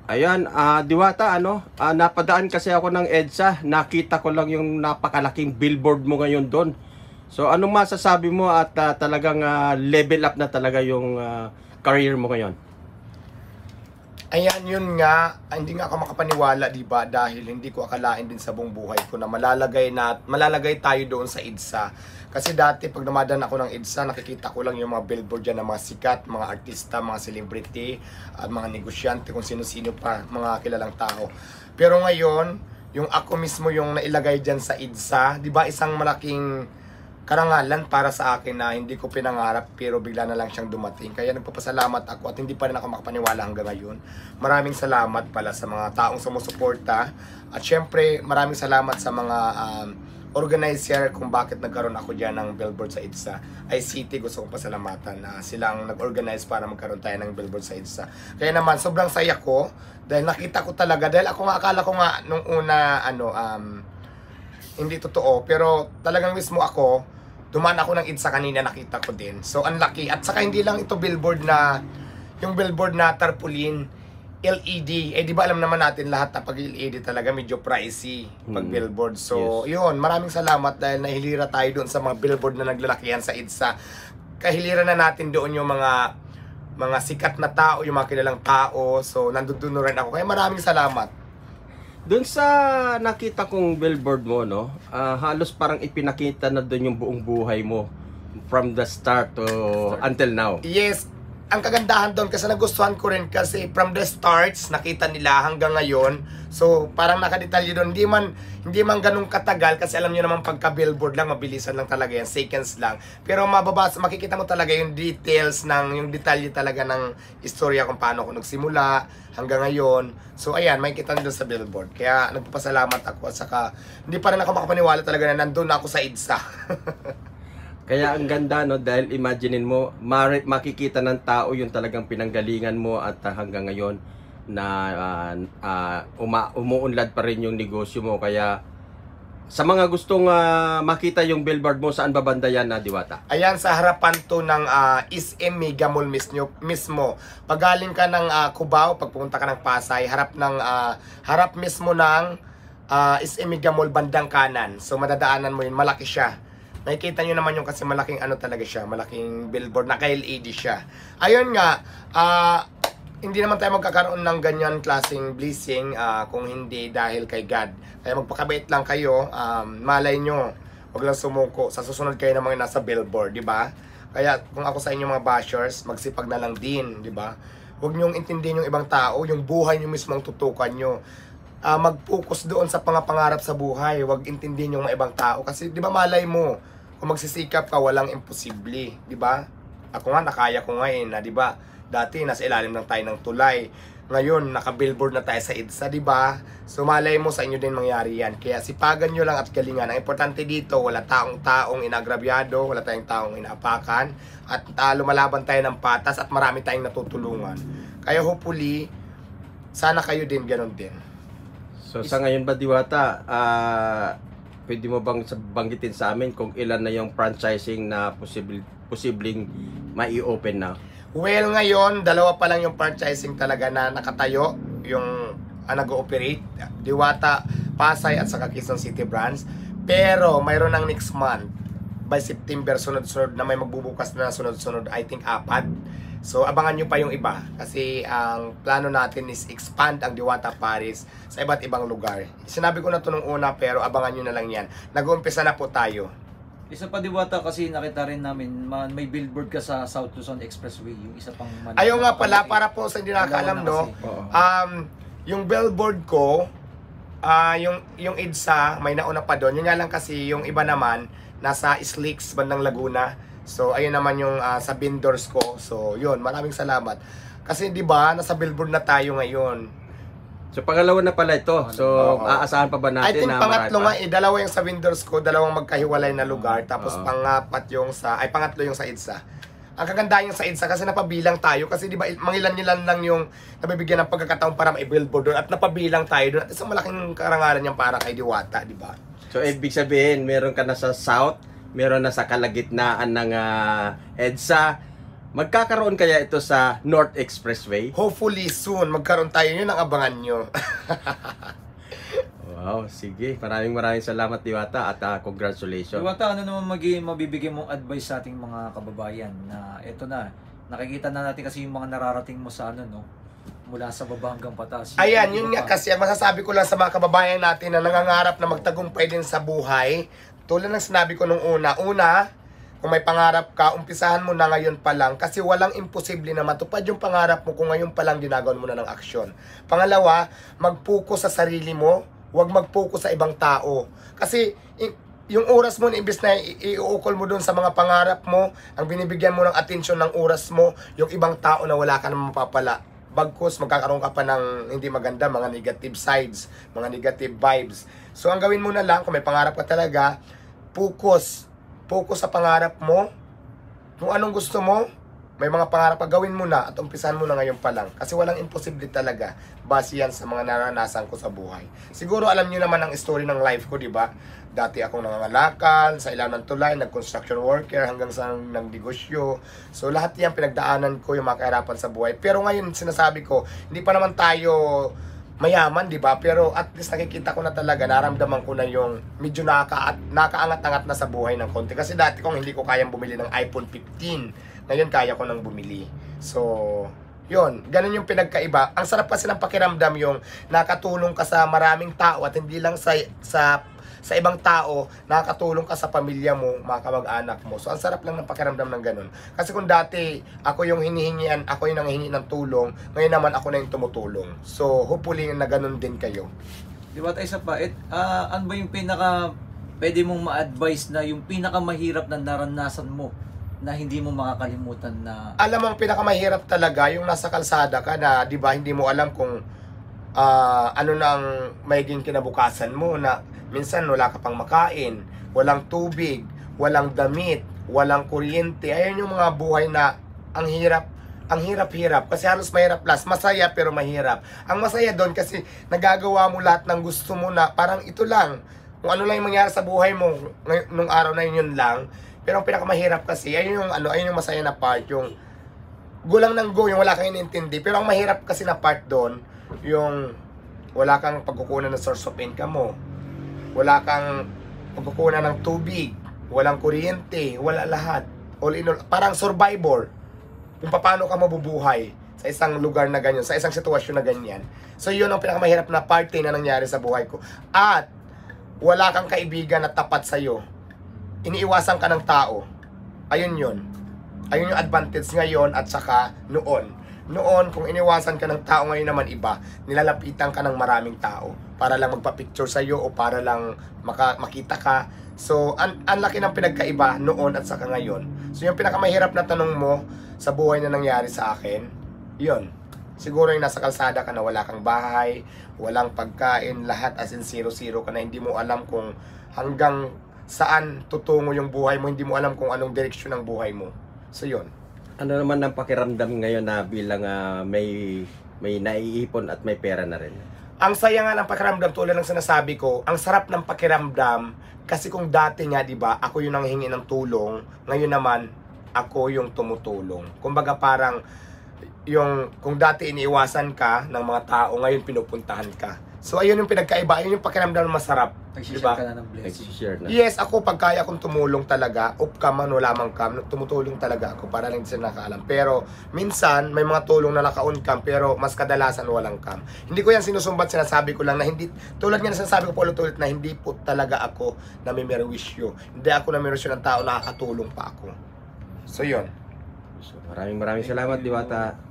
Ayan, Diwata, napadaan kasi ako ng EDSA. Nakita ko lang yung napakalaking billboard mo ngayon doon. So, anong masasabi mo at talagang level up na talaga yung career mo ngayon? Ayan, yun nga, hindi nga ako makapaniwala, di ba? Dahil hindi ko akalain din sa buong buhay ko na malalagay tayo doon sa EDSA. Kasi dati, pag dumadaan ako ng EDSA, nakikita ko lang yung mga billboard dyan ng mga sikat, mga artista, mga celebrity, at mga negosyante, kung sino-sino pa, mga kilalang tao. Pero ngayon, yung ako mismo yung nailagay dyan sa EDSA, di ba isang malaking karangalan para sa akin na hindi ko pinangarap pero bigla na lang siyang dumating. Kaya nagpapasalamat ako at hindi pa rin ako makapaniwala hanggang ngayon. Maraming salamat pala sa mga taong sumusuporta. At syempre, maraming salamat sa mga organizer kung bakit nagkaroon ako dyan ng billboard sa EDSA. ICT, gusto kong pasalamatan na silang nag-organize para magkaroon tayo ng billboard sa EDSA. Kaya naman, sobrang saya ko dahil nakita ko talaga, dahil ako nga akala ko nga nung una, hindi totoo, pero talagang mismo ako, dumaan ako ng EDSA kanina, nakita ko din. So, unlucky. At saka hindi lang ito billboard na, yung billboard na tarpaulin, LED. Eh, di ba alam naman natin lahat na pag LED talaga medyo pricey pag billboard. So, yun. Maraming salamat dahil nahilira tayo doon sa mga billboard na naglalakihan sa EDSA. Kahilira na natin doon yung mga sikat na tao, yung mga kilalang tao. So, nandun rin ako. Kaya maraming salamat. Doon sa nakita kong billboard mo, halos parang ipinakita na doon yung buong buhay mo from the start to until now. Yes, ang kagandahan doon kasi nagustuhan ko rin kasi from the starts nakita nila hanggang ngayon. So parang nakadetalye doon, hindi man ganun katagal kasi alam niyo naman pagka billboard lang mabilisan lang talaga yan, seconds lang. Pero makikita mo talaga yung details yung detalye talaga ng istorya kung paano ako nagsimula hanggang ngayon. So ayan, makikita nyo doon sa billboard. Kaya nagpapasalamat ako at saka hindi pa rin ako makapaniwala talaga na nandun ako sa EDSA. Kaya ang ganda, dahil imaginein mo, makikita ng tao yung talagang pinanggalingan mo at hanggang ngayon na umuunlad pa rin yung negosyo mo. Kaya sa mga gustong makita yung billboard mo, saan ba banda yan, Diwata? Ayan, sa harapan to ng SM Mega Mall mismo. Pag galing ka ng Cubao, pag pumunta ka ng Pasay, harap mismo ng SM Mega Mall bandang kanan. So madadaanan mo yun, malaki siya. Nakikita nyo naman yung kasi malaking talaga siya, malaking billboard, naka-LED siya. Ayun nga, hindi naman tayo magkakaroon ng ganyan klaseng blessing kung hindi dahil kay God. Kaya magpakabait lang kayo, malay nyo, huwag lang sumuko, sa susunod kayo ng mga nasa billboard, di ba? Kaya kung ako sa inyo mga bashers, magsipag na lang din, di ba? Huwag nyong intindihin yung ibang tao, yung buhay nyo mismo ang tutukan nyo. Mag-focus doon sa pangarap sa buhay, huwag intindihin yung mga ibang tao. Kasi di ba malay mo, kung magsisikap ka, walang imposible, di ba? Ako nga, nakaya ko ngayon, di ba? Dati, nasa ilalim lang tayo ng tulay. Ngayon, naka-billboard na tayo sa EDSA, di ba? So, malay mo sa inyo din mangyari yan. Kaya sipagan nyo lang at galingan. Ang importante dito, wala taong inagrabyado, wala tayong taong inaapakan, at lumalaban tayo ng patas at marami tayong natutulungan. Kaya hopefully, sana kayo din ganun din. So, sa ngayon ba, Diwata, pwede mo bang banggitin sa amin kung ilan na yung franchising na posibleng mai-open na? Well, ngayon, dalawa pa lang yung franchising talaga na nakatayo, yung nag-ooperate, Diwata, Pasay at saka Quezon City branch. Pero mayroon ng next month, by September, sunod-sunod na may magbubukas na sunod-sunod, I think 4. So abangan nyo pa yung iba kasi ang plano natin is expand ang Diwata Paris sa iba't ibang lugar. Sinabi ko na to nung una pero abangan nyo na lang yan. Nag-uumpisa na po tayo. Isa pa, Diwata, kasi nakita rin namin may billboard ka sa South Luzon Expressway, yung isa pang Ayaw nga pala, para po sa hindi nakakaalam, no? Yung billboard ko, yung EDSA, may nauna pa doon. Yun nga lang kasi yung iba naman nasa Slicks, bandang Laguna. So, ayun naman yung sa vendors ko. So, yun, maraming salamat. Kasi, di ba, nasa billboard na tayo ngayon. So, pangalawa na pala ito. So, aasahan pa ba natin? I think pangatlo nga, dalawa yung sa vendors ko, dalawang magkahiwalay na lugar. Tapos, pangatlo yung sa EDSA. Ang kagandahan yung sa EDSA kasi napabilang tayo. Kasi, di ba, mangilan-ilan lang yung nabibigyan ng pagkakataon para mai-billboard doon. At napabilang tayo doon. At isang malaking karangalan yan para kay Diwata, di ba? So, ibig sabihin, meron ka na sa South, meron na sa kalagitnaan ng EDSA, magkakaroon kaya ito sa North Expressway? Hopefully soon, magkaroon tayo, yun ang abangan nyo. Wow, sige. Maraming salamat, Diwata, at congratulations. Diwata, ano naman mabibigay mong advice sa ating mga kababayan na eto na, nakikita na natin kasi yung mga nararating mo sa ano, no? Mula sa baba hanggang pataas. Ayan, yun nga kasi ang masasabi ko lang sa mga kababayan natin na nangangarap na magtagumpay din sa buhay. Tulad ng sinabi ko nung una, kung may pangarap ka, umpisahan mo na ngayon pa lang kasi walang imposible na matupad yung pangarap mo kung ngayon pa lang ginagawa mo na ng aksyon. Pangalawa, mag-focus sa sarili mo, huwag mag-focus sa ibang tao. Kasi yung oras mo, imbes na iuukol mo dun sa mga pangarap mo, ang binibigyan mo ng atensyon ng oras mo, yung ibang tao na wala ka naman mapapala. Bagkus, magkakaroon ka pa ng hindi maganda, mga negative sides, mga negative vibes. So, ang gawin mo na lang, kung may pangarap ka talaga, focus sa pangarap mo. Kung anong gusto mo, may mga pangarap ka, gawin mo na at umpisahan mo na ngayon pa lang. Kasi walang imposible talaga, base yan sa mga naranasan ko sa buhay. Siguro alam niyo naman ang story ng life ko, di ba? Dati akong nangangalakal, sa ilalim ng tulay, nag-construction worker, hanggang sa nag-negosyo. So lahat yan pinagdaanan ko yung mga kahirapan sa buhay. Pero ngayon, sinasabi ko, hindi pa naman tayo mayaman, di ba? Pero at least nakikita ko na talaga, naramdaman ko na yung medyo nakaangat-angat na sa buhay ng konti. Kasi dati kong hindi ko kayang bumili ng iPhone 15. Ngayon kaya ko nang bumili. So, yun, ganun yung pinagkaiba. Ang sarap kasi ng pakiramdam yung nakatulong ka sa maraming tao at hindi lang sa ibang tao, nakakatulong ka sa pamilya mo, mga kamag-anak mo. So, ang sarap lang ng pakiramdam ng ganun. Kasi kung dati, ako yung hinihingian, ako yung nanghihingi ng tulong, ngayon naman ako na yung tumutulong. So, hopefully na ganun din kayo. Di ba tayo isa pa? Ano ba yung pwede mong ma-advise na yung pinakamahirap na naranasan mo na hindi mo makakalimutan na... Alam mo, ang pinakamahirap talaga, yung nasa kalsada ka na, di ba, hindi mo alam kung ano na ang magiging kinabukasan mo na minsan wala ka pang makain, walang tubig, walang damit, walang kuryente. Ayan yung mga buhay na ang hirap-hirap kasi halos mahirap plus. Masaya pero mahirap. Ang masaya doon kasi nagagawa mo lahat ng gusto mo na parang ito lang. Kung ano lang yung mangyari sa buhay mo nung araw na yun lang. Pero ang pinakamahirap kasi, ayun yung masaya na part, yung go lang ng go, yung wala kang inintindi. Pero ang mahirap kasi na part doon, yung wala kang pagkukunan ng source of income mo. Wala kang pagkukunan ng tubig, walang kuryente, wala lahat. All in all, parang survivor. Kung paano ka mabubuhay sa isang lugar na ganyan, sa isang sitwasyon na ganyan. So yun ang pinakamahirap na parte na nangyari sa buhay ko. At wala kang kaibigan na tapat sa'yo. Iniiwasan ka ng tao. Ayun yun. Ayun yung advantage ngayon at saka noon. Noon, kung iniwasan ka ng tao, ngayon naman iba. Nilalapitan ka ng maraming tao para lang magpa-picture sa'yo o para lang makita ka. So, ang laki ng pinagkaiba noon at saka ngayon. So, yung pinakamahirap na tanong mo sa buhay na nangyari sa akin, yun. Siguro yung nasa kalsada ka na wala kang bahay, walang pagkain, lahat as in zero-zero ka na hindi mo alam kung hanggang saan tutungo yung buhay mo, hindi mo alam kung anong direksyon ng buhay mo. So, yun. Ano naman ang pakiramdam ngayon na bilang may naiipon at may pera na rin? Ang saya nga ng pakiramdam, tulad ng sinasabi ko, ang sarap ng pakiramdam kasi kung dati nga, di ba, ako yung nanghingi ng tulong, ngayon naman, ako yung tumutulong. Kumbaga parang, kung dati iniiwasan ka ng mga tao, ngayon pinupuntahan ka. So, ayun yung pinagkaiba, ayun yung pakiramdam na masarap. Nagsishare ka na ng blessing. Nag-share na. Yes, ako pag kaya kong tumulong talaga, ka man, wala man ka, tumutulong talaga ako para lang sila nakaalam. Pero minsan, may mga tulong na naka-on cam, pero mas kadalasan walang cam. Hindi ko yan sinusumbat, sinasabi ko lang na hindi, tulad nga na sinasabi ko po ulit na hindi po talaga ako namimerwisyo. Hindi ako namimerwisyo ng tao, nakakatulong pa ako. So, yun. So, maraming salamat, Diwata.